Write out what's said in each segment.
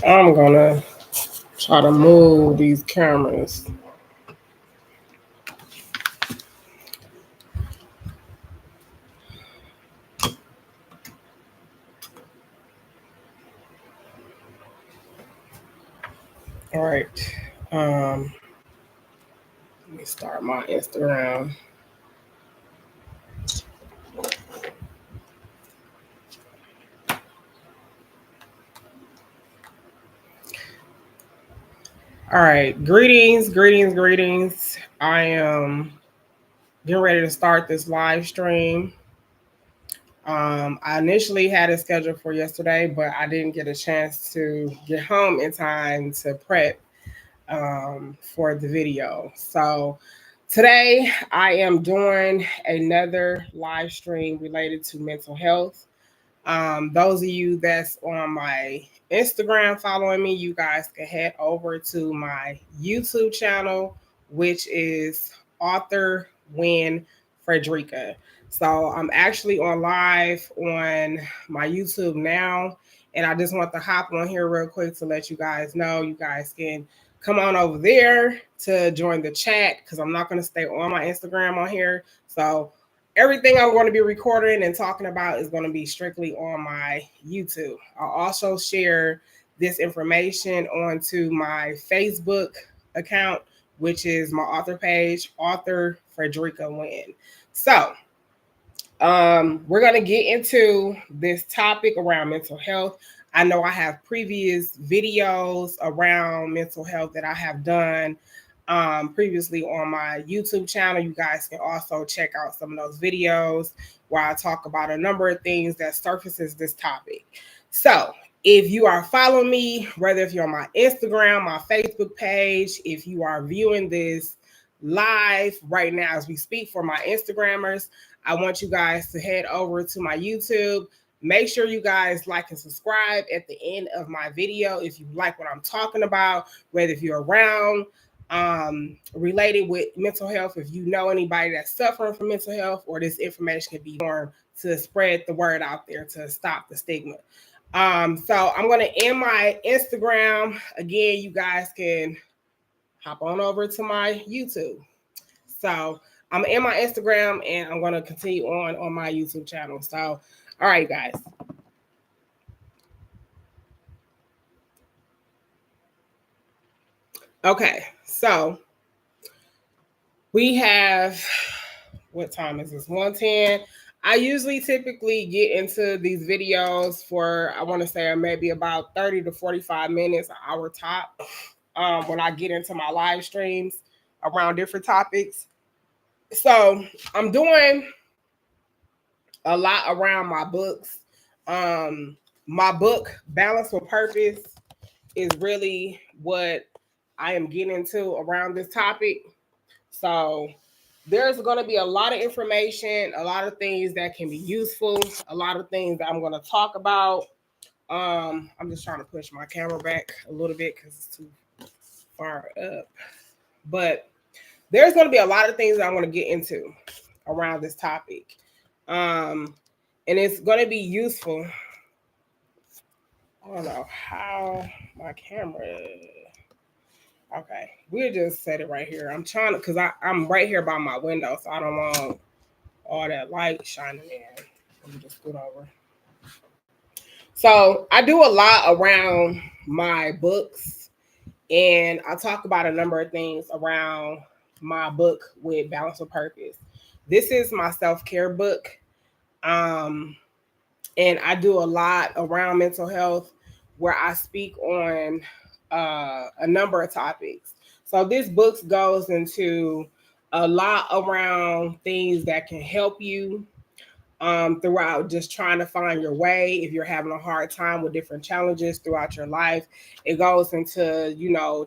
I'm gonna try to move these cameras. All right. Um, Let me start my Instagram. All right. Greetings. I am getting ready to start this live stream. I initially had it scheduled for yesterday, but I didn't get a chance to get home in time to prep for the video. So today I am doing another live stream related to mental health. Those of you that's on my Instagram following me, you guys can head over to my YouTube channel, which is Author Win Frederica. So I'm actually on live on my YouTube now, and I just want to hop on here real quick to let you guys know you guys can come on over there to join the chat because I'm not going to stay on my Instagram on here. So everything I'm going to be recording and talking about is going to be strictly on my YouTube. I'll also share this information onto my Facebook account, which is my author page, Author Frederica Wynn. So we're going to get into this topic around mental health. I know I have previous videos around mental health that I have done previously on my YouTube channel. You guys can also check out some of those videos where I talk about a number of things that surfaces this topic. So if you are following me, whether if you're on my Instagram, my Facebook page, if you are viewing this live right now as we speak for my Instagrammers, I want you guys to head over to my YouTube. Make sure you guys like and subscribe at the end of my video if you like what I'm talking about, whether if you're around related with mental health, if you know anybody that's suffering from mental health, or this information can be used to spread the word out there to stop the stigma. So I'm going to end my Instagram. Again, you guys can hop on over to my YouTube. So I'm in my Instagram and I'm going to continue on my YouTube channel. So, all right, guys. Okay, so we have, what time is this? 1:10. I usually typically get into these videos for, I want to say maybe about 30 to 45 minutes, an hour top, when I get into my live streams around different topics. So I'm doing a lot around my books. My book, Balance with Purpose, is really what I am getting into around this topic. So there's going to be a lot of information, a lot of things that can be useful, a lot of things that I'm going to talk about. I'm just trying to push my camera back a little bit because it's too far up. But there's going to be a lot of things that I want to get into around this topic. And it's going to be useful. I don't know how my camera. Okay, we'll just set it right here. I'm trying to, because I'm right here by my window, so I don't want all that light shining in. Let me just scoot over. So I do a lot around my books, and I talk about a number of things around my book with Balance with Purpose. This is my self-care book. And I do a lot around mental health where I speak on a number of topics. So this book goes into a lot around things that can help you throughout just trying to find your way. If you're having a hard time with different challenges throughout your life, it goes into,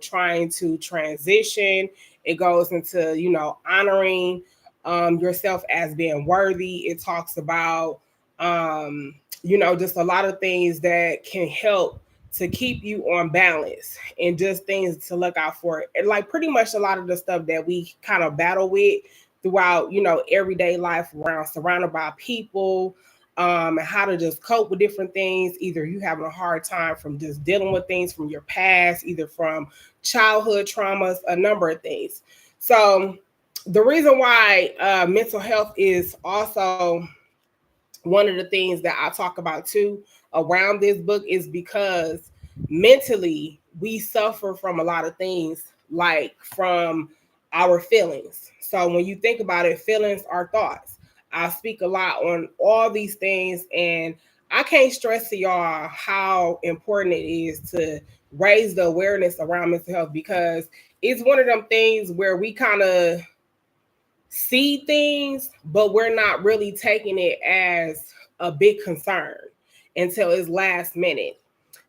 trying to transition. It goes into, honoring yourself as being worthy. It talks about, just a lot of things that can help to keep you on balance and just things to look out for. And like pretty much a lot of the stuff that we kind of battle with throughout, everyday life, around surrounded by people, and how to just cope with different things. Either you having a hard time from just dealing with things from your past, either from childhood traumas, a number of things. So the reason why mental health is also one of the things that I talk about too around this book is because mentally we suffer from a lot of things, like from our feelings. So when you think about it, feelings are thoughts. I speak a lot on all these things, and I can't stress to y'all how important it is to raise the awareness around mental health, because it's one of them things where we kind of see things, but we're not really taking it as a big concern until it's last minute.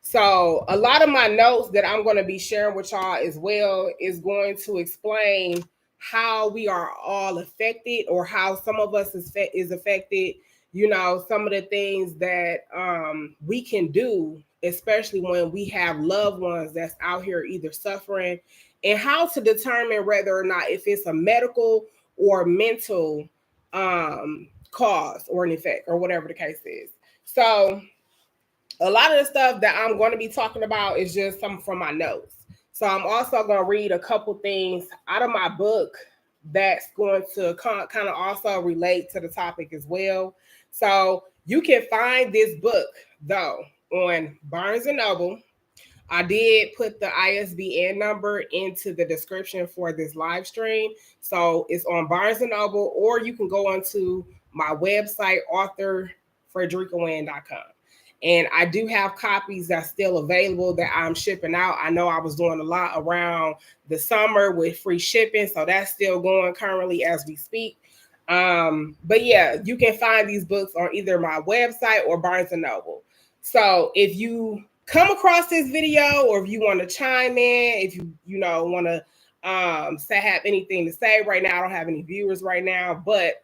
So, a lot of my notes that I'm going to be sharing with y'all as well is going to explain how we are all affected, or how some of us is affected. You know, some of the things that we can do, especially when we have loved ones that's out here either suffering, and how to determine whether or not if it's a medical or mental cause or an effect, or whatever the case is. So a lot of the stuff that I'm going to be talking about is just some from my notes. So I'm also going to read a couple things out of my book that's going to kind of also relate to the topic as well. So you can find this book though on Barnes and Noble. I did put the ISBN number into the description for this live stream. So it's on Barnes and Noble, or you can go onto my website, authorfredericawen.com. And I do have copies that's still available that I'm shipping out. I know I was doing a lot around the summer with free shipping, so that's still going currently as we speak. But yeah, you can find these books on either my website or Barnes and Noble. So if you come across this video, or if you want to chime in, if you know want to say have anything to say right now, I don't have any viewers right now, but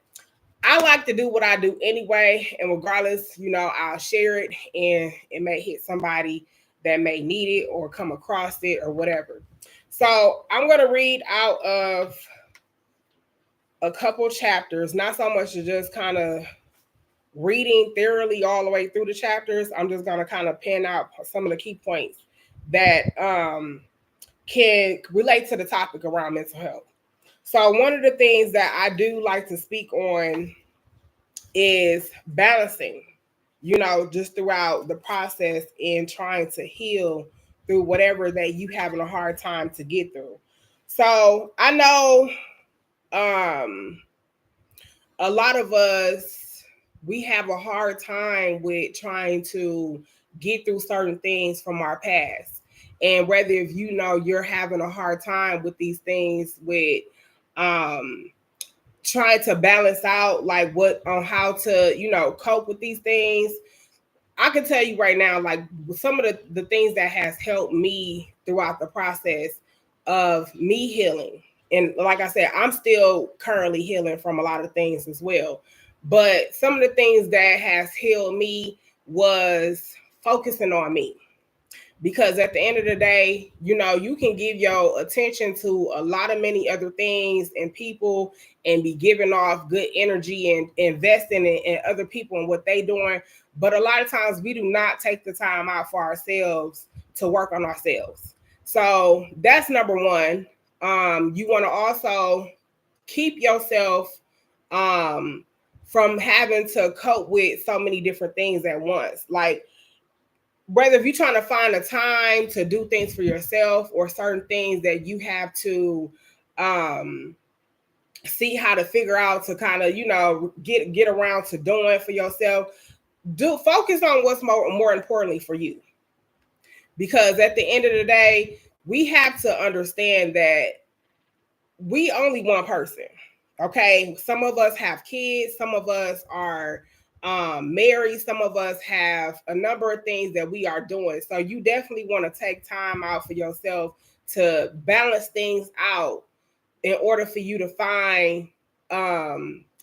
I like to do what I do anyway, and regardless, you know, I'll share it, and it may hit somebody that may need it or come across it or whatever. So I'm going to read out of a couple chapters, not so much to just kind of reading thoroughly all the way through the chapters. I'm just going to kind of pin out some of the key points that can relate to the topic around mental health. So one of the things that I do like to speak on is balancing, you know, just throughout the process in trying to heal through whatever that you having a hard time to get through. So I know a lot of us, we have a hard time with trying to get through certain things from our past. And whether if you know you're having a hard time with these things, with um trying to balance out like what on how to, you know, cope with these things, I can tell you right now, like some of the things that has helped me throughout the process of me healing. And like I said, I'm still currently healing from a lot of things as well. But some of the things that has healed me was focusing on me, because at the end of the day, you know, you can give your attention to a lot of many other things and people, and be giving off good energy and investing in other people and what they doing. But a lot of times we do not take the time out for ourselves to work on ourselves. So that's number one. You want to also keep yourself from having to cope with so many different things at once. Like, whether if you're trying to find a time to do things for yourself, or certain things that you have to see how to figure out to kind of, you know, get around to doing for yourself, do focus on what's more importantly for you. Because at the end of the day, we have to understand that we only one person. Okay, some of us have kids, some of us are married, some of us have a number of things that we are doing. So you definitely want to take time out for yourself to balance things out in order for you to find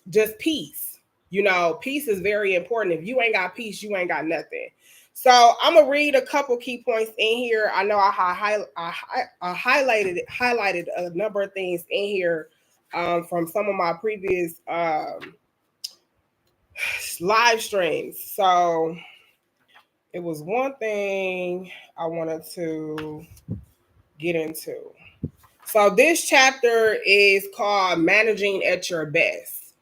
just peace. You know, peace is very important. If you ain't got peace, you ain't got nothing. So I'm gonna read a couple key points in here. I know I highlighted a number of things in here from some of my previous live streams. So it was one thing I wanted to get into. So this chapter is called Managing at Your Best.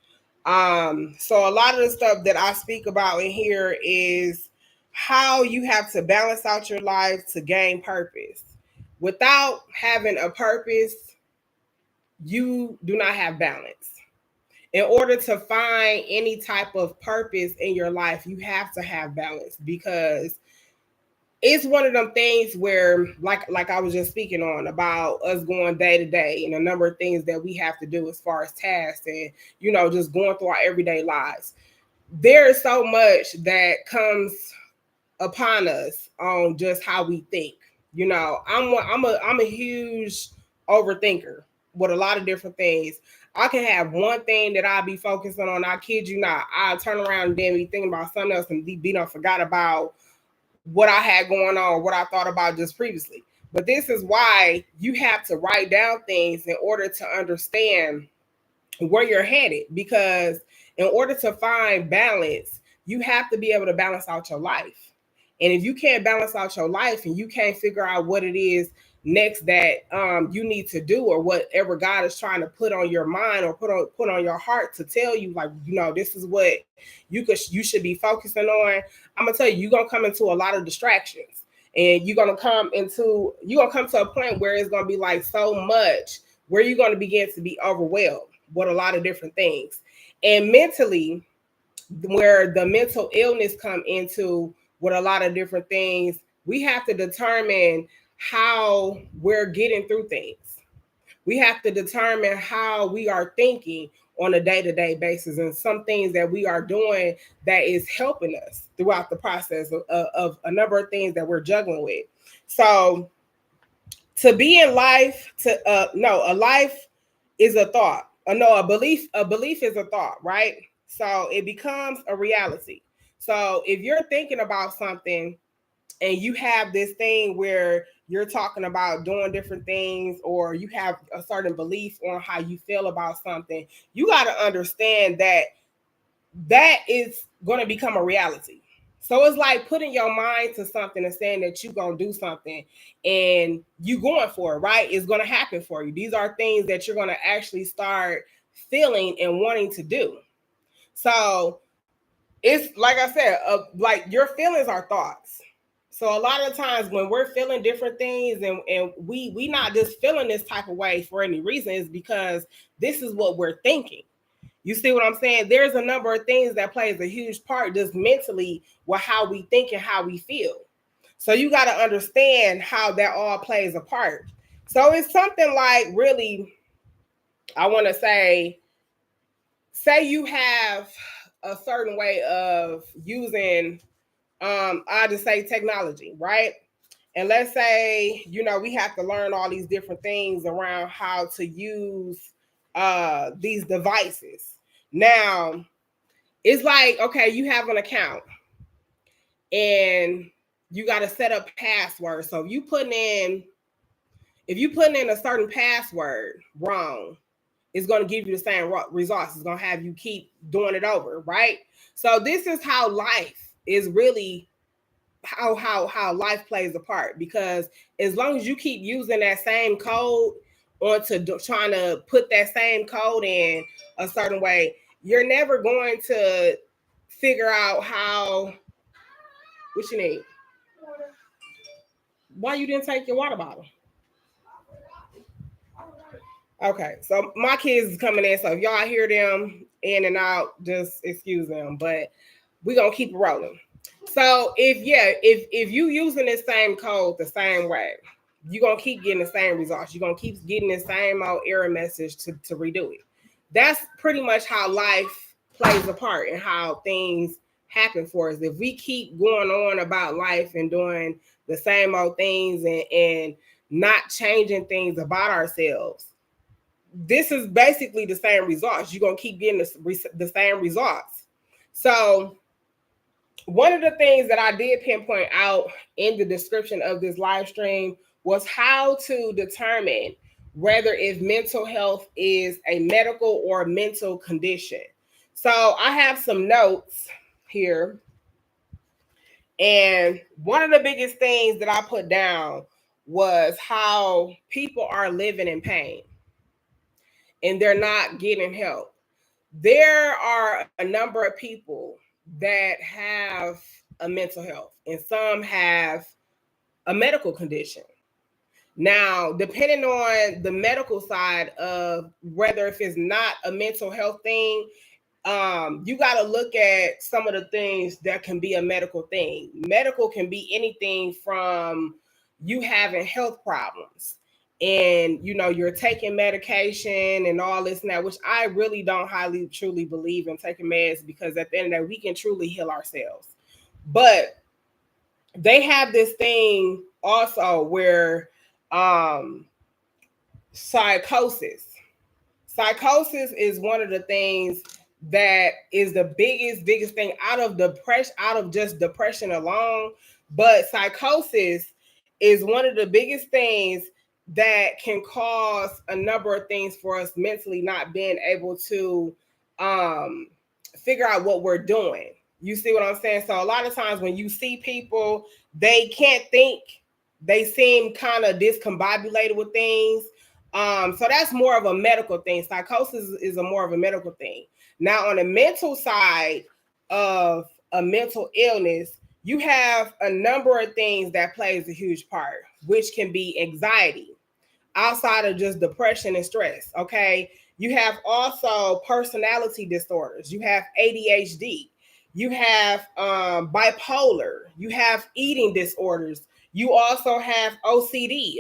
So a lot of the stuff that I speak about in here is how you have to balance out your life to gain purpose. Without having a purpose, you do not have balance. In order to find any type of purpose in your life, you have to have balance, because it's one of them things where, like I was just speaking on about us going day to day and a number of things that we have to do as far as tasks and, just going through our everyday lives. There is so much that comes upon us on just how we think. I'm a huge overthinker with a lot of different things. I can have one thing that I'll be focusing on. I kid you not. I'll turn around and then be thinking about something else and be done forgot about what I had going on, what I thought about just previously. But this is why you have to write down things in order to understand where you're headed, because in order to find balance, you have to be able to balance out your life. And if you can't balance out your life and you can't figure out what it is next that you need to do, or whatever God is trying to put on your mind or put on your heart to tell you, like, this is what you should be focusing on. I'm gonna tell you, you're gonna come into a lot of distractions, and you're gonna come to a point where it's gonna be like so much where you're gonna begin to be overwhelmed with a lot of different things. And mentally, where the mental illness come into with a lot of different things, we have to determine how we're getting through things. We have to determine how we are thinking on a day-to-day basis, and some things that we are doing that is helping us throughout the process of a number of things that we're juggling with. So to be in life, a life is a thought. A belief is a thought, right? So it becomes a reality. So if you're thinking about something and you have this thing where you're talking about doing different things, or you have a certain belief on how you feel about something, you got to understand that that is going to become a reality. So it's like putting your mind to something and saying that you're going to do something and you going for it, right? It's going to happen for you. These are things that you're going to actually start feeling and wanting to do. So it's like I said, like your feelings are thoughts. So a lot of times when we're feeling different things and we not just feeling this type of way for any reason, is because this is what we're thinking. You see what I'm saying? There's a number of things that plays a huge part just mentally with how we think and how we feel. So you got to understand how that all plays a part. So it's something like, really, I want to say you have a certain way of using, I just say technology, right? And let's say, we have to learn all these different things around how to use these devices. Now, it's like, okay, you have an account and you got to set up passwords. So if you putting in a certain password wrong, it's going to give you the same results. It's going to have you keep doing it over, right? So this is how life is really, how life plays a part, because as long as you keep using that same code onto trying to put that same code in a certain way, you're never going to figure out how. What you need? Why you didn't take your water bottle? Okay, so my kids is coming in, so if y'all hear them in and out, just excuse them. But we're gonna keep it rolling. So if you using the same code the same way, you're gonna keep getting the same results. You're gonna keep getting the same old error message to redo it. That's pretty much how life plays a part and how things happen for us. If we keep going on about life and doing the same old things and not changing things about ourselves, this is basically the same results. You're gonna keep getting the same results. So one of the things that I did pinpoint out in the description of this live stream was how to determine whether if mental health is a medical or a mental condition. So I have some notes here. And one of the biggest things that I put down was how people are living in pain and they're not getting help. There are a number of people that have a mental health, and some have a medical condition. Now, depending on the medical side of whether if it's not a mental health thing, you got to look at some of the things that can be a medical thing. Medical can be anything from you having health problems and you're taking medication and all this now, which I really don't highly truly believe in taking meds, because at the end of the day we can truly heal ourselves. But they have this thing also where um psychosis psychosis is one of the things that is the biggest thing out of depression, out of just depression alone. But psychosis is one of the biggest things that can cause a number of things for us mentally, not being able to um figure out what we're doing. You see what I'm saying? So a lot of times when you see people, they can't think, they seem kind of discombobulated with things. So that's more of a medical thing. Psychosis is a more of a medical thing. Now, on the mental side of a mental illness, you have a number of things that plays a huge part, which can be anxiety, outside of just depression and stress. Okay. You have also personality disorders. You have ADHD. You have bipolar. You have eating disorders. You also have OCD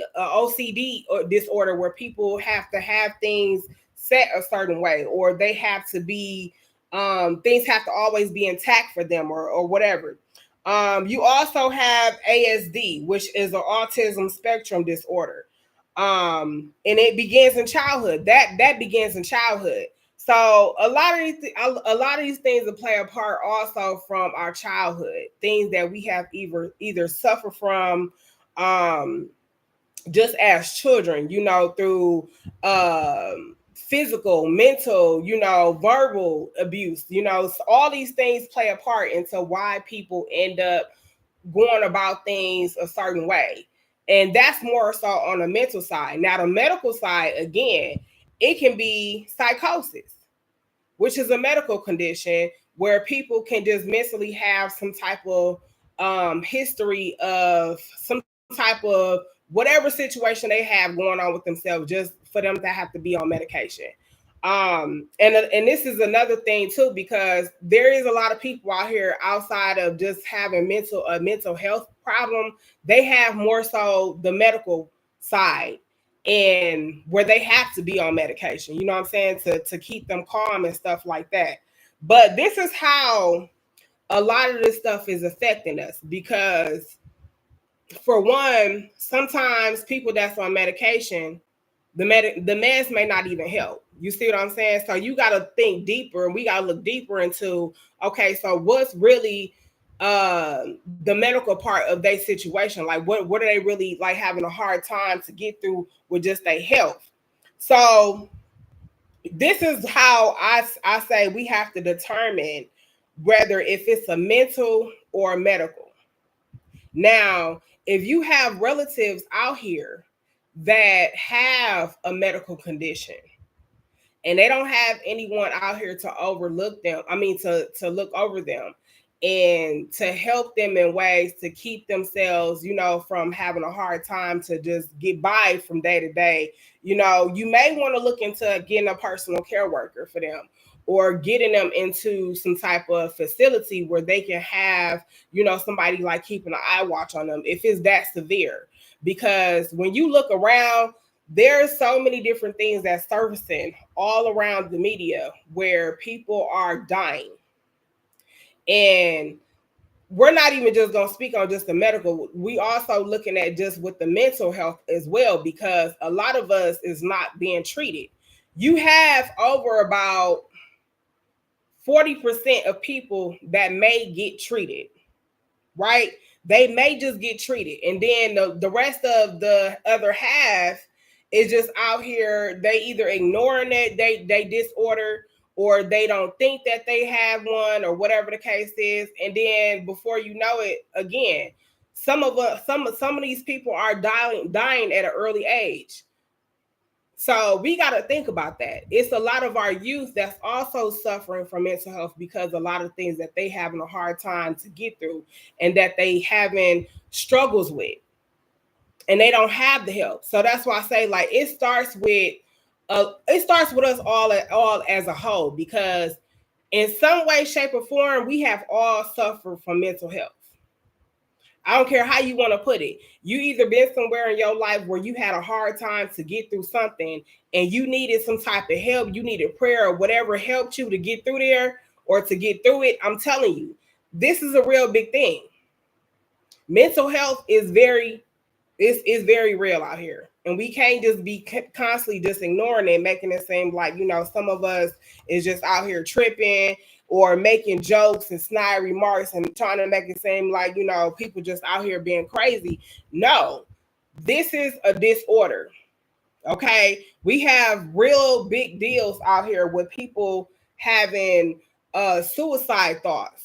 disorder, where people have to have things set a certain way, or they have to be, things have to always be intact for them, or whatever. You also have ASD, which is an autism spectrum disorder. And it begins in childhood. That begins in childhood. So a lot of these things that play a part also from our childhood, things that we have either suffer from, um, just as children, through physical, mental, verbal abuse. So all these things play a part into why people end up going about things a certain way. And that's more so on the mental side. Now, the medical side, again, it can be psychosis, which is a medical condition where people can just mentally have some type of history of some type of whatever situation they have going on with themselves, just for them to have to be on medication. And this is another thing too, because there is a lot of people out here outside of just having mental health problem. They have more so the medical side, and where they have to be on medication, you know what I'm saying, to keep them calm and stuff like that. But this is how a lot of this stuff is affecting us, because for one, sometimes people that's on medication, the meds may not even help. You see what I'm saying? So you got to think deeper, and we got to look deeper into, okay, so what's really the medical part of their situation? Like what are they really like having a hard time to get through with just their health? So this is how I say we have to determine whether if it's a mental or a medical. Now, if you have relatives out here that have a medical condition and they don't have anyone out here to overlook them, I mean to look over them and to help them in ways to keep themselves, from having a hard time to just get by from day to day, you may want to look into getting a personal care worker for them, or getting them into some type of facility where they can have, somebody like keeping an eye watch on them if it's that severe. Because when you look around, there's so many different things that's surfacing all around the media where people are dying. And we're not even just going to speak on just the medical. We also looking at just with the mental health as well, because a lot of us is not being treated. You have over about 40% of people that may get treated, right? They may just get treated. And then the rest of the other half is just out here. They either ignoring it, they disorder, or they don't think that they have one, or whatever the case is. And then before you know it, again, some of these people are dying at an early age. So we got to think about that. It's a lot of our youth that's also suffering from mental health because a lot of things that they having a hard time to get through, and that they having struggles with, and they don't have the help. So that's why I say, like, it starts with us all as a whole, because in some way, shape, or form, we have all suffered from mental health. I don't care how you want to put it. You either been somewhere in your life where you had a hard time to get through something, and you needed some type of help, you needed prayer or whatever helped you to get through there or to get through it. I'm telling you, this is a real big thing. Mental health is very real out here, and we can't just be constantly just ignoring it, making it seem like, some of us is just out here tripping or making jokes and snide remarks and trying to make it seem like, people just out here being crazy. No, this is a disorder. Okay, we have real big deals out here with people having suicide thoughts.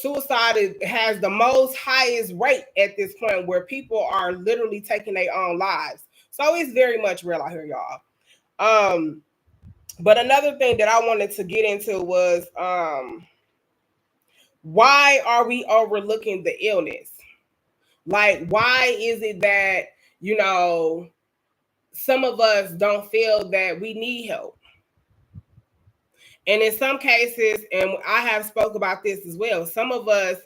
Suicide has the most highest rate at this point, where people are literally taking their own lives. So it's very much real out here, y'all. But another thing that I wanted to get into was, why are we overlooking the illness? Like, why is it that, some of us don't feel that we need help? And in some cases, and I have spoke about this as well, some of us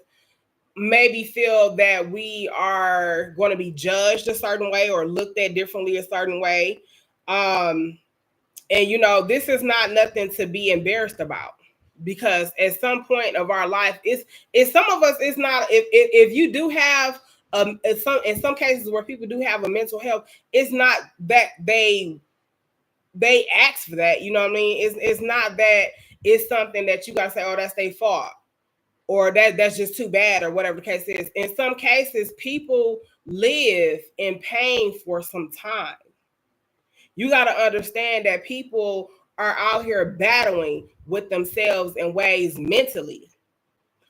maybe feel that we are going to be judged a certain way or looked at differently a certain way. And this is not nothing to be embarrassed about, because at some point of our life, it's some of us, it's not, if you do have in some cases where people do have a mental health, it's not that they ask for that. You know what I mean? It's not that it's something that you gotta say, oh, that's their fault, or that's just too bad, or whatever the case is. In some cases, people live in pain for some time. You got to understand that people are out here battling with themselves in ways mentally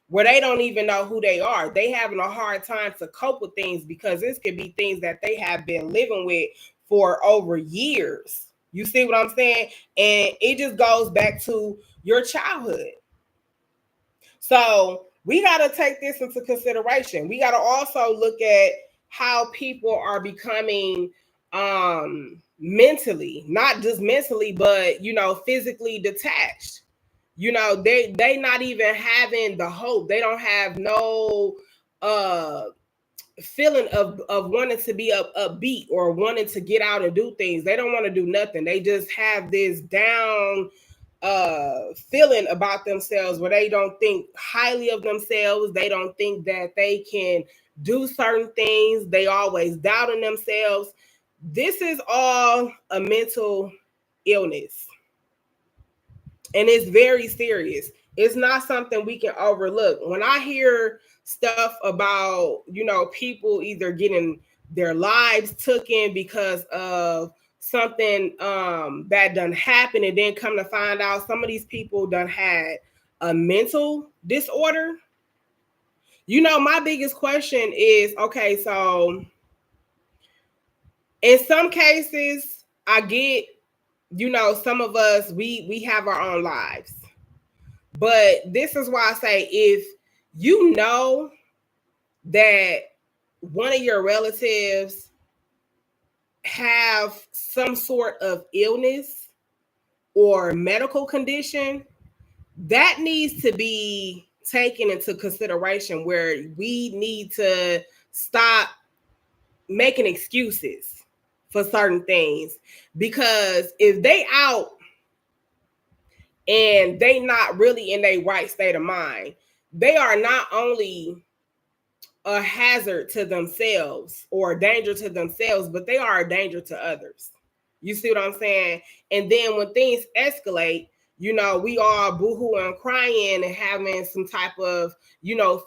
where they don't even know who they are. They having a hard time to cope with things, because this could be things that they have been living with for over years. You see what I'm saying? And it just goes back to your childhood. So we got to take this into consideration. We got to also look at how people are becoming mentally, not just mentally, but physically detached. They not even having the hope. They don't have no feeling of wanting to be upbeat or wanting to get out and do things. They don't want to do nothing. They just have this down feeling about themselves, where they don't think highly of themselves. They don't think that they can do certain things. They always doubting themselves. This is all a mental illness, and it's very serious. It's not something we can overlook. When I hear stuff about, people either getting their lives taken because of something that done happened, and then come to find out some of these people done had a mental disorder. My biggest question is, okay, so in some cases, I get, some of us, we have our own lives. But this is why I say, if you know that one of your relatives have some sort of illness or medical condition, that needs to be taken into consideration, where we need to stop making excuses for certain things. Because if they out and they not really in their right state of mind, they are not only a hazard to themselves or a danger to themselves, but they are a danger to others. You see what I'm saying? And then when things escalate, we all boohoo and crying and having some type of,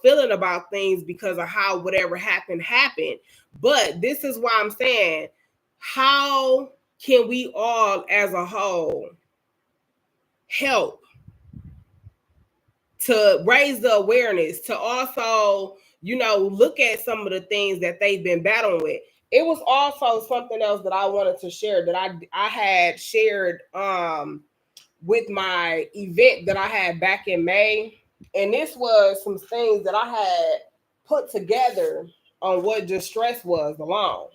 feeling about things because of how whatever happened. But this is why I'm saying, how can we all as a whole help to raise the awareness, to also, look at some of the things that they've been battling with. It was also something else that I wanted to share that I had shared with my event that I had back in May. And this was some things that I had put together on what distress was alone.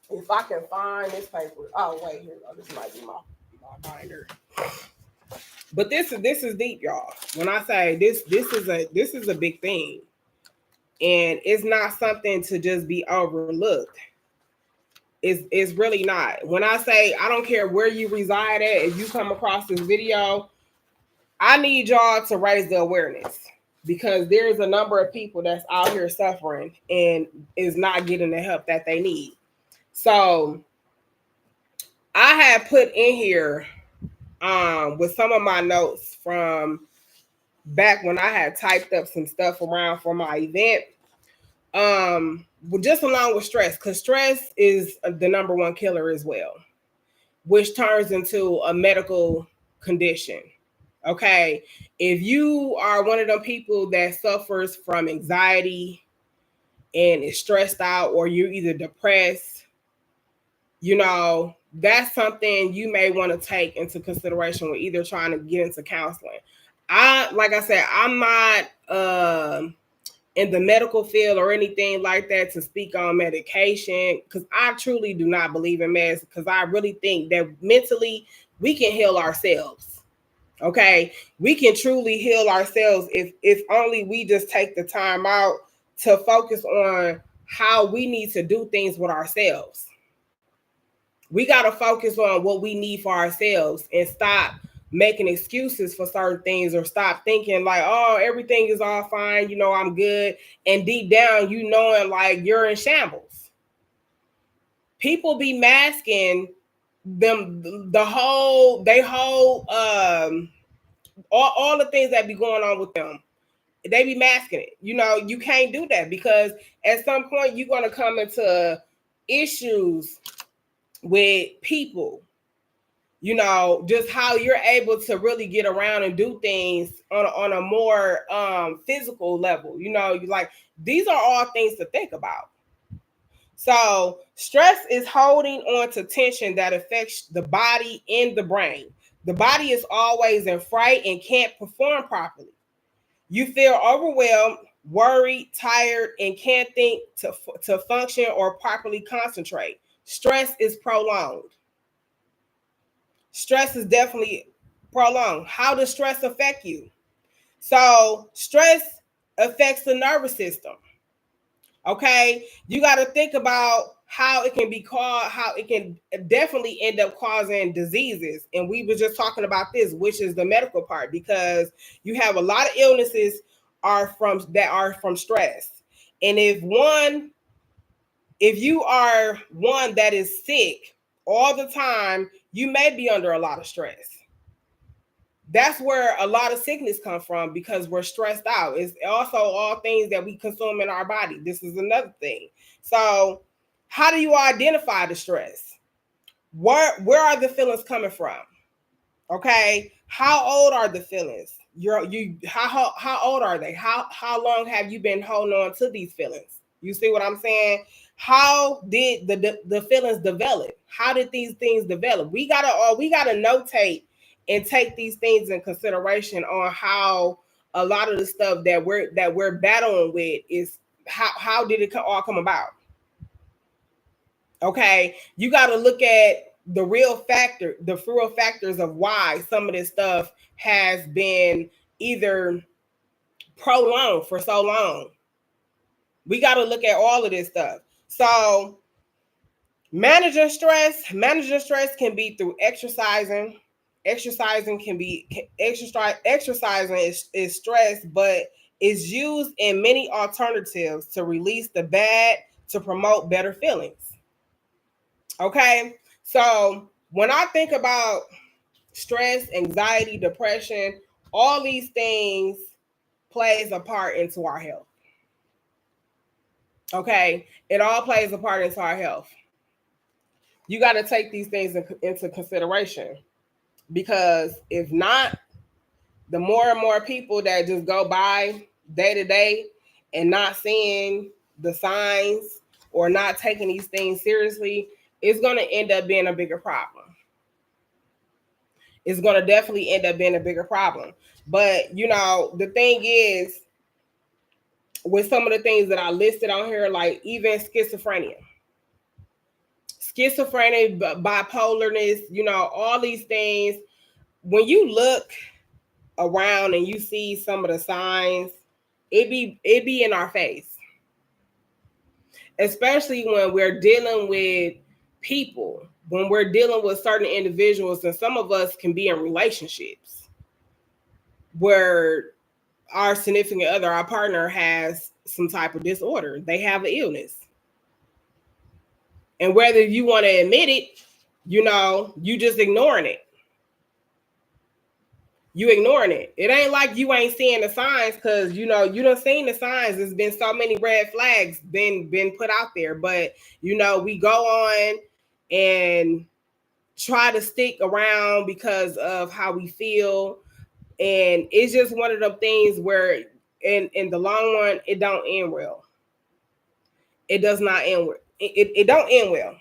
If I can find this paper. Oh, wait, here. Oh, this might be my binder. But this is deep, y'all. When I say this is a big thing. And it's not something to just be overlooked. It's really not. When I say, I don't care where you reside at, if you come across this video, I need y'all to raise the awareness, because there's a number of people that's out here suffering and is not getting the help that they need. So I had put in here with some of my notes from back when I had typed up some stuff around for my event. Just along with stress, because stress is the number one killer as well, which turns into a medical condition. Okay, if you are one of them people that suffers from anxiety and is stressed out, or you're either depressed, that's something you may want to take into consideration when either trying to get into counseling. Like I said, I'm not in the medical field or anything like that to speak on medication, because I truly do not believe in meds, because I really think that mentally we can heal ourselves. Okay, we can truly heal ourselves if only we just take the time out to focus on how we need to do things with ourselves. We got to focus on what we need for ourselves and stop making excuses for certain things, or stop thinking like, oh, everything is all fine, I'm good, and deep down knowing like you're in shambles. People be masking them all the things that be going on with them. They be masking it. You can't do that, because at some point you're going to come into issues with people. Just how you're able to really get around and do things on a more physical level. Like, these are all things to think about. So stress is holding on to tension that affects the body and the brain. The body is always in fright and can't perform properly. You feel overwhelmed, worried, tired, and can't think to function or properly concentrate. Stress is prolonged. Stress is definitely prolonged. How does stress affect you? So stress affects the nervous system. Okay, you got to think about how it can be caused, how it can definitely end up causing diseases. And we were just talking about this, which is the medical part, because you have a lot of illnesses are from stress. And if you are one that is sick all the time, you may be under a lot of stress. That's where a lot of sickness comes from, because we're stressed out. It's also all things that we consume in our body. This is another thing. So how do you identify the stress? Where are the feelings coming from? Okay, how old are the feelings? How old are they? How long have you been holding on to these feelings? You see what I'm saying? How did the feelings develop? How did these things develop? We gotta notate and take these things in consideration on how a lot of the stuff that we're battling with is how did it all come about? Okay, you got to look at the real factors of why some of this stuff has been either prolonged for so long. We got to look at all of this stuff. So managing stress can be through exercising. Exercising is stress, but is used in many alternatives to release the bad, to promote better feelings. Okay, so when I think about stress, anxiety, depression, all these things plays a part into our health. Okay, it all plays a part into our health. You got to take these things into consideration. Because if not, the more and more people that just go by day to day and not seeing the signs or not taking these things seriously, it's going to end up being a bigger problem. It's going to definitely end up being a bigger problem. But, you know, the thing is, with some of the things that I listed on here, like even schizophrenia, bipolarness, you know, all these things, when you look around and you see some of the signs, it be in our face, especially when we're dealing with people, when we're dealing with certain individuals, and some of us can be in relationships where our significant other, our partner, has some type of disorder. They have an illness. And whether you want to admit it, you know, you just ignoring it. You ignoring it. It ain't like you ain't seeing the signs, because you know you done seen the signs. There's been so many red flags been put out there, but you know we go on and try to stick around because of how we feel, and it's just one of them things where in the long run it don't end well. It does not end well. It don't end well.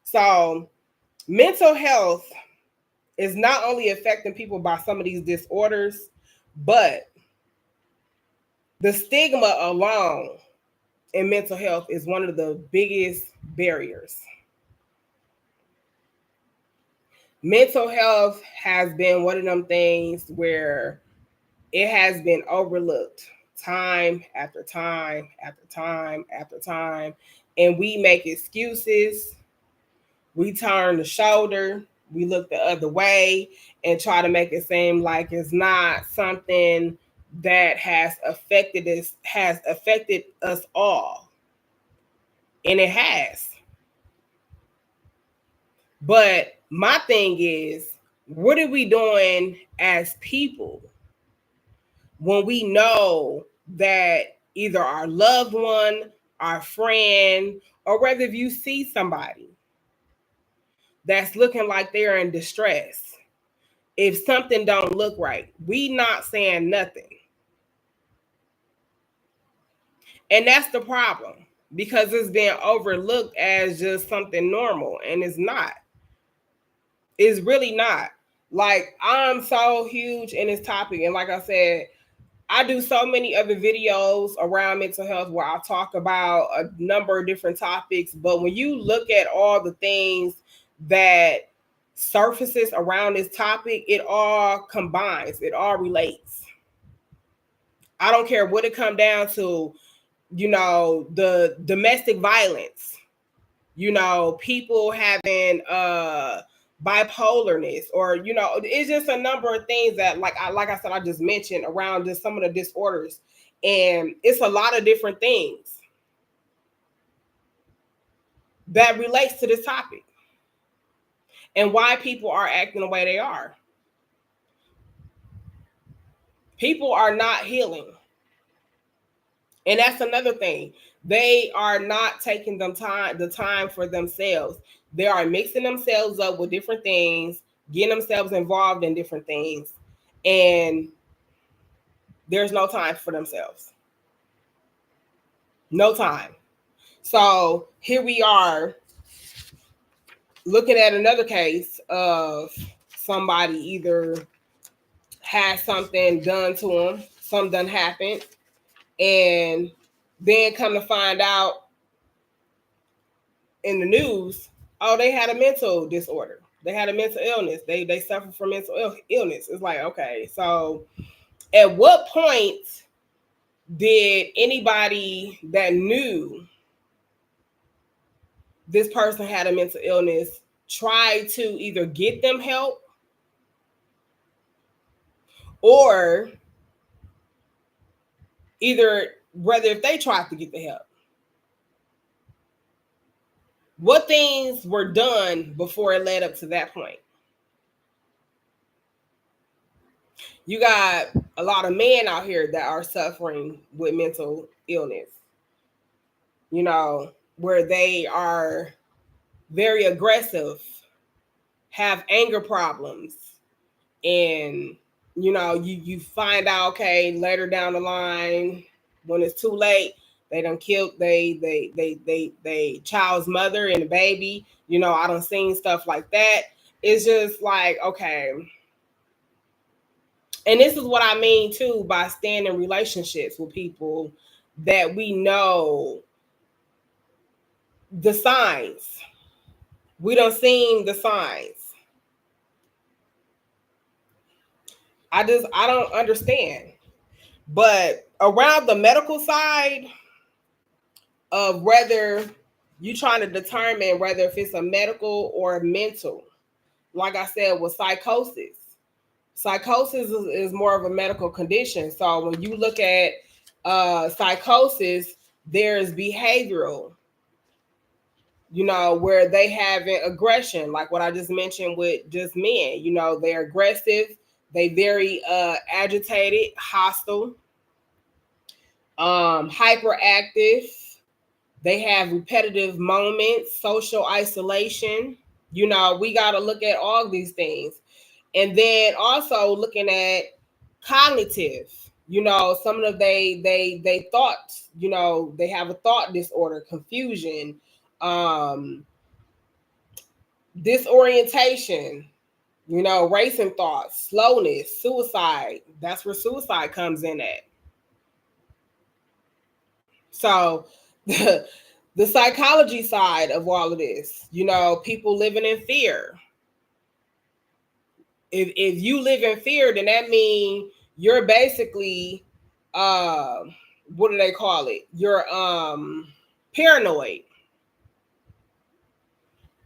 So mental health is not only affecting people by some of these disorders, but the stigma alone in mental health is one of the biggest barriers. Mental health has been one of them things where it has been overlooked time after time after time after time. And we make excuses. We turn the shoulder. We look the other way and try to make it seem like it's not something that has affected us all. And it has. But my thing is, what are we doing as people when we know that either our loved one, our friend, or whether if you see somebody that's looking like they're in distress, if something don't look right, we not saying nothing. And that's the problem, because it's being overlooked as just something normal, and it's not. It's really not. Like, I'm so huge in this topic, and like I said, I do so many other videos around mental health where I talk about a number of different topics. But when you look at all the things that surfaces around this topic, it all combines, it all relates. I don't care what it come down to, you know, the domestic violence, you know, people having bipolarness, or you know, it's just a number of things that like I said, I just mentioned around just some of the disorders, and it's a lot of different things that relates to this topic and why people are acting the way they are. People are not healing. And that's another thing. They are not taking the time for themselves. They are mixing themselves up with different things, getting themselves involved in different things, and there's no time for themselves. No time. So here we are looking at another case of somebody either had something done to them, something done happened, and then come to find out in the news, oh, they had a mental disorder. They had a mental illness. They suffer from mental illness. It's like, okay, so at what point did anybody that knew this person had a mental illness try to either get them help, or either whether if they tried to get the help? What things were done before it led up to that point? You got a lot of men out here that are suffering with mental illness, you know, where they are very aggressive, have anger problems, And you find out, okay, later down the line, when it's too late, they done killed they child's mother and the baby. I done seen stuff like that. It's just like, okay. And this is what I mean too by staying in relationships with people that we know the signs. We done seen the signs. I don't understand. But around the medical side of whether you trying to determine whether if it's a medical or a mental, like I said, with psychosis. Psychosis is more of a medical condition. So when you look at psychosis, there's behavioral, where they have an aggression, like what I just mentioned with just men. They're aggressive, they very agitated, hostile, hyperactive. They have repetitive moments, social isolation. We got to look at all these things. And then also looking at cognitive, some of they thoughts, they have a thought disorder, confusion, disorientation, racing thoughts, slowness, suicide. That's where suicide comes in at. So the psychology side of all of this, people living in fear. If you live in fear, then that means you're basically what do they call it? You're paranoid.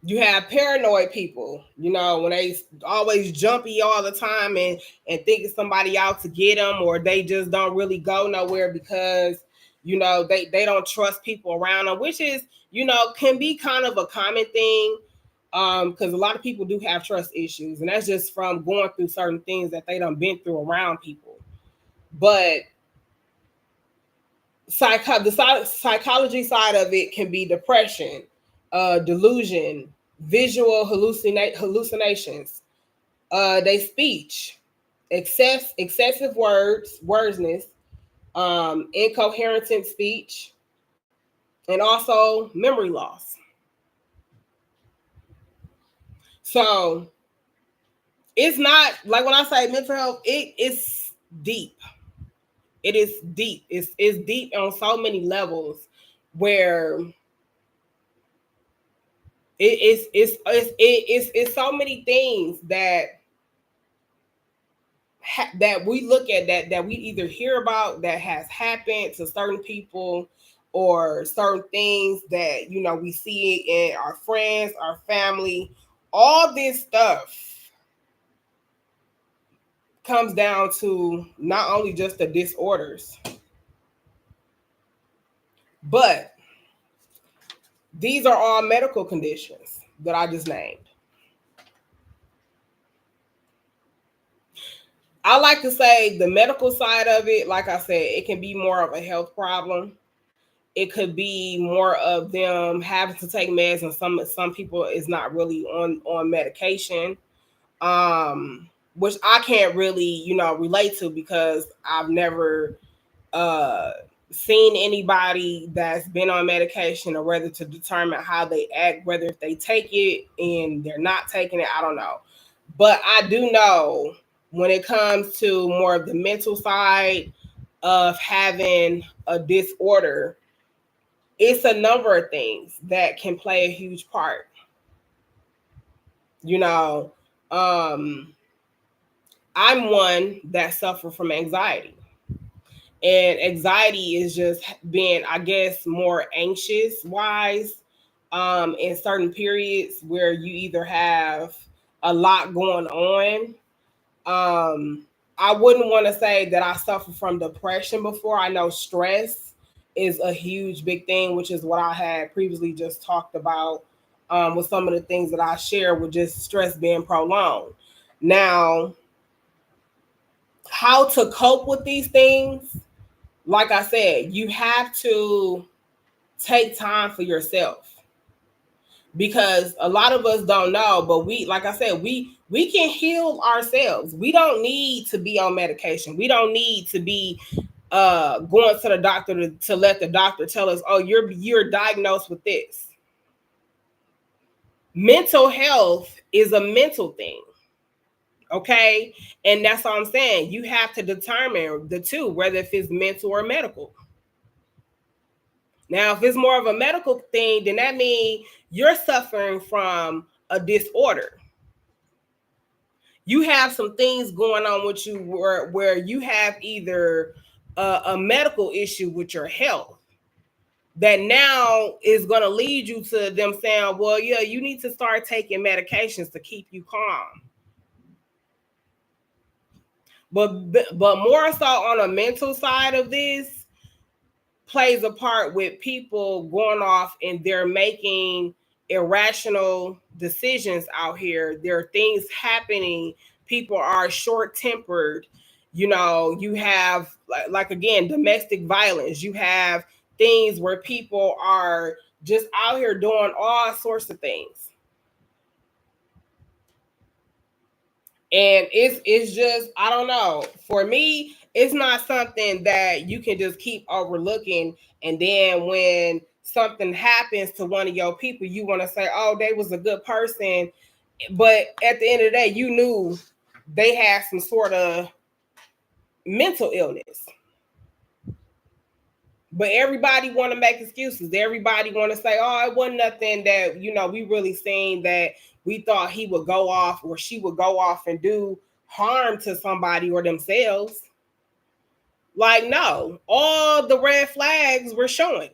You have paranoid people, when they always jumpy all the time and thinking somebody out to get them, or they just don't really go nowhere because they don't trust people around them, which is can be kind of a common thing, because a lot of people do have trust issues, and that's just from going through certain things that they done been through around people. But the psychology side of it can be depression, delusion, visual hallucinations, they speech, excessive wordsness, incoherent speech, and also memory loss. So it's not like when I say mental health, it's deep. It is deep. It's deep on so many levels where it's so many things that we look at, that we either hear about that has happened to certain people, or certain things that we see in our friends, our family. All this stuff comes down to not only just the disorders, but these are all medical conditions that I just named. I like to say the medical side of it, like I said, it can be more of a health problem. It could be more of them having to take meds, and some people is not really on medication, which I can't really relate to, because I've never seen anybody that's been on medication, or whether to determine how they act, whether if they take it and they're not taking it, I don't know. But I do know when it comes to more of the mental side of having a disorder, it's a number of things that can play a huge part. I'm one that suffer from anxiety. And anxiety is just being, I guess, more anxious wise, in certain periods where you either have a lot going on. I wouldn't want to say that I suffer from depression before. I know stress is a huge big thing, which is what I had previously just talked about, with some of the things that I share with just stress being prolonged. Now, how to cope with these things? Like I said, you have to take time for yourself. because a lot of us don't know, but we, like I said, we can heal ourselves. We don't need to be on medication. We don't need to be going to the doctor to let the doctor tell us, oh, you're diagnosed with this. Mental health is a mental thing. Okay. And that's all I'm saying. You have to determine the two, whether if it's mental or medical. Now, if it's more of a medical thing, then that means you're suffering from a disorder. You have some things going on with you where you have either a medical issue with your health that now is going to lead you to them saying, well, yeah, you need to start taking medications to keep you calm. But more so on a mental side of this plays a part with people going off and they're making irrational decisions out here. There are things happening. People are short-tempered. You know, you have like again, domestic violence. You have things where people are just out here doing all sorts of things. And it's just, I don't know. For me, it's not something that you can just keep overlooking. And then when something happens to one of your people, you want to say, oh, they was a good person. But at the end of the day, you knew they had some sort of mental illness. But everybody want to make excuses. Everybody want to say, oh, it wasn't nothing that, you know, we really seen that we thought he would go off or she would go off and do harm to somebody or themselves. Like, no, all the red flags were showing.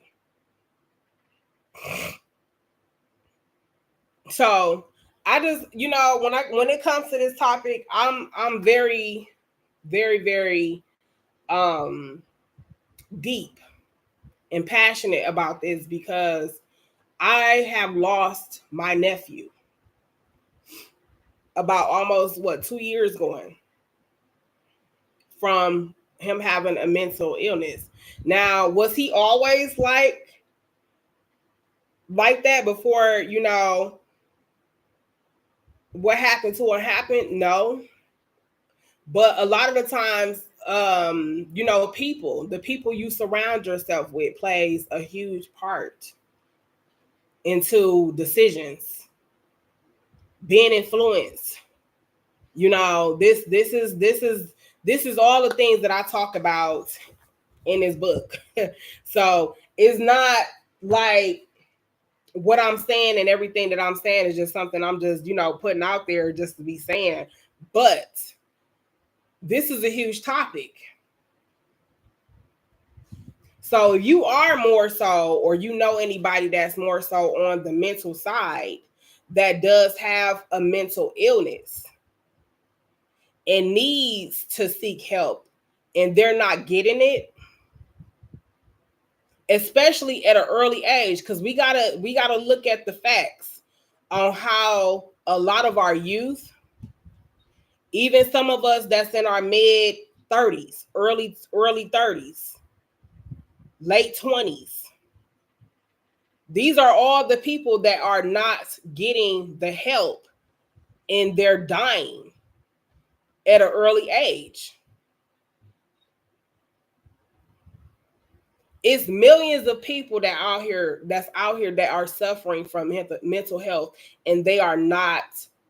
So I just, you know, when it comes to this topic, I'm very, very, very deep and passionate about this because I have lost my nephew about almost 2 years going from him having a mental illness. Now, was he always like that before, you know, what happened to him happened? No. But a lot of the times, you know, the people you surround yourself with plays a huge part into decisions, being influenced. You know, this is all the things that I talk about in this book. So it's not like what I'm saying and everything that I'm saying is just something I'm just, you know, putting out there just to be saying. But this is a huge topic. So if you are more so, or you know anybody that's more so on the mental side that does have a mental illness and needs to seek help and they're not getting it, especially at an early age, because we gotta look at the facts on how a lot of our youth, even some of us that's in our mid 30s, early 30s, late 20s, these are all the people that are not getting the help and they're dying at an early age. It's millions of people that's out here that are suffering from mental health, and they are not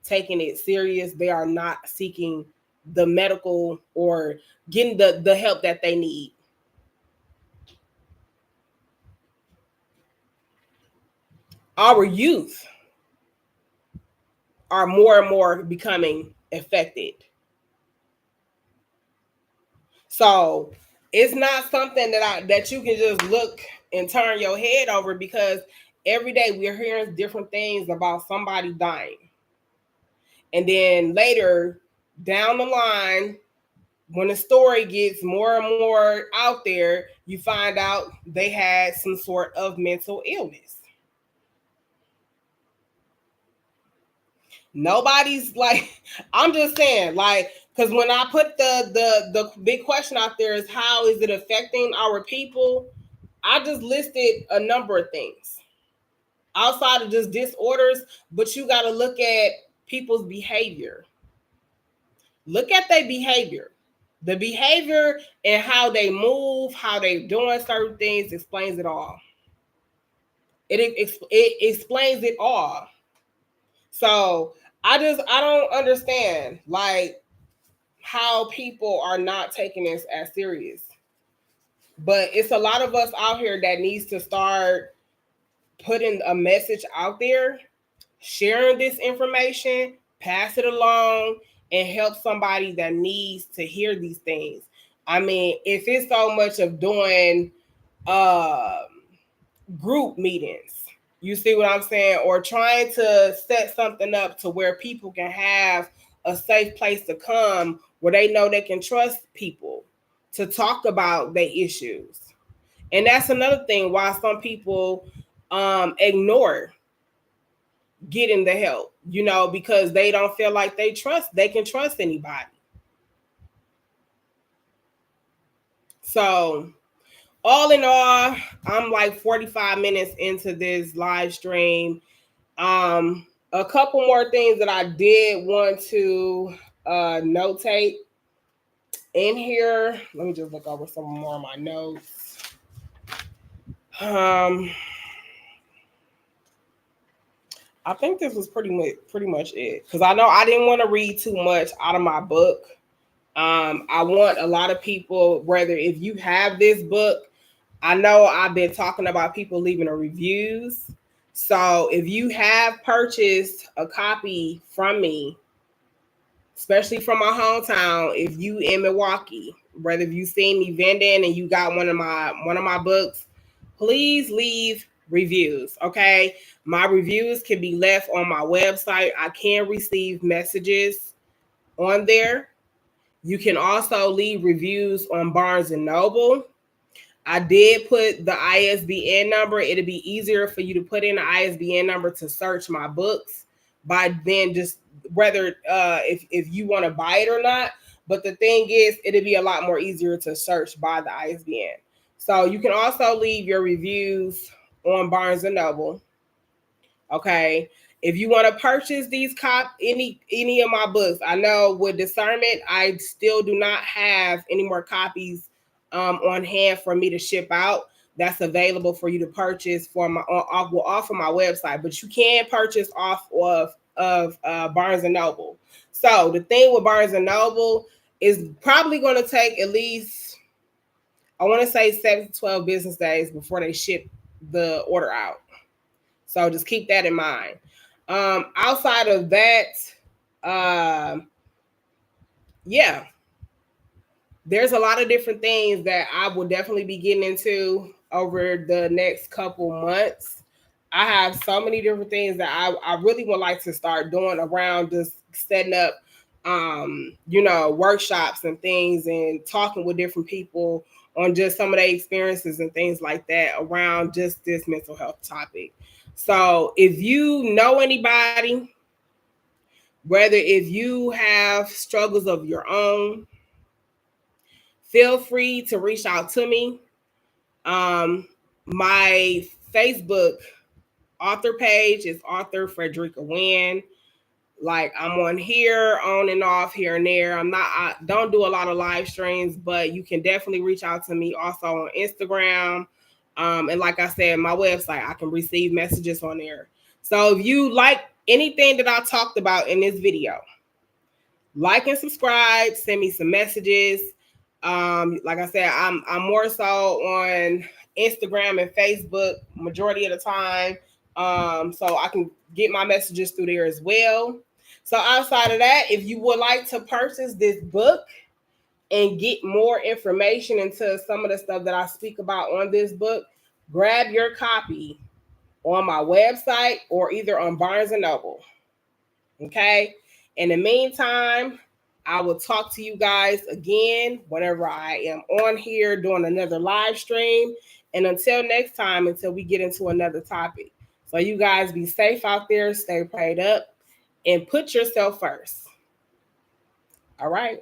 taking it serious. They are not seeking the medical or getting the help that they need. Our youth are more and more becoming affected. So it's not something that you can just look and turn your head over, because every day we're hearing different things about somebody dying. And then later down the line, when the story gets more and more out there, you find out they had some sort of mental illness. Nobody's like, I'm just saying, like, because when I put the big question out there is how is it affecting our people, I just listed a number of things. outside of just disorders, but you got to look at people's behavior. Look at their behavior. The behavior and how they move, how they doing certain things explains it all. It explains it all. So I don't understand like how people are not taking this as serious. But it's a lot of us out here that needs to start putting a message out there, sharing this information, pass it along, and help somebody that needs to hear these things. I mean, if it's so much of doing group meetings, you see what I'm saying, or trying to set something up to where people can have a safe place to come where they know they can trust people to talk about their issues. And that's another thing why some people ignore getting the help, because they don't feel like they can trust anybody. So all in all, I'm like 45 minutes into this live stream. A couple more things that I did want to notate in here. Let me just look over some more of my notes. I think this was pretty much it, because I know I didn't want to read too much out of my book. I want a lot of people, whether if you have this book, I know I've been talking about people leaving a reviews. So if you have purchased a copy from me, especially from my hometown, if you in Milwaukee, whether if you seen me vending and you got one of my books, please leave reviews. Okay, my reviews can be left on my website. I can receive messages on there. You can also leave reviews on Barnes and Noble. I did put the ISBN number. It'll be easier for you to put in the ISBN number to search my books by then, just whether if you want to buy it or not. But the thing is, it'll be a lot more easier to search by the ISBN. So you can also leave your reviews on Barnes and Noble. Okay. If you want to purchase any of my books, I know with Discernment, I still do not have any more copies on hand for me to ship out. That's available for you to purchase for off of my website, but you can purchase off of Barnes and Noble. So the thing with Barnes and Noble is probably going to take at least, I want to say 7 to 12 business days before they ship the order out. So just keep that in mind. Outside of that, yeah, there's a lot of different things that I will definitely be getting into over the next couple months. I have so many different things that I really would like to start doing around just setting up, workshops and things and talking with different people on just some of their experiences and things like that around just this mental health topic. So if you know anybody, whether if you have struggles of your own, feel free to reach out to me. My Facebook author page is Author Frederica Wynn. Like I'm on here, on and off, here and there. I don't do a lot of live streams, but you can definitely reach out to me also on Instagram. And like I said, my website, I can receive messages on there. So if you like anything that I talked about in this video, like and subscribe, send me some messages. Like I said, I'm more so on Instagram and Facebook majority of the time. So I can get my messages through there as well. So outside of that, if you would like to purchase this book and get more information into some of the stuff that I speak about on this book, grab your copy on my website or either on Barnes and Noble. Okay. In the meantime, I will talk to you guys again whenever I am on here doing another live stream. And until next time, until we get into another topic. So you guys be safe out there, stay prayed up, and put yourself first. All right.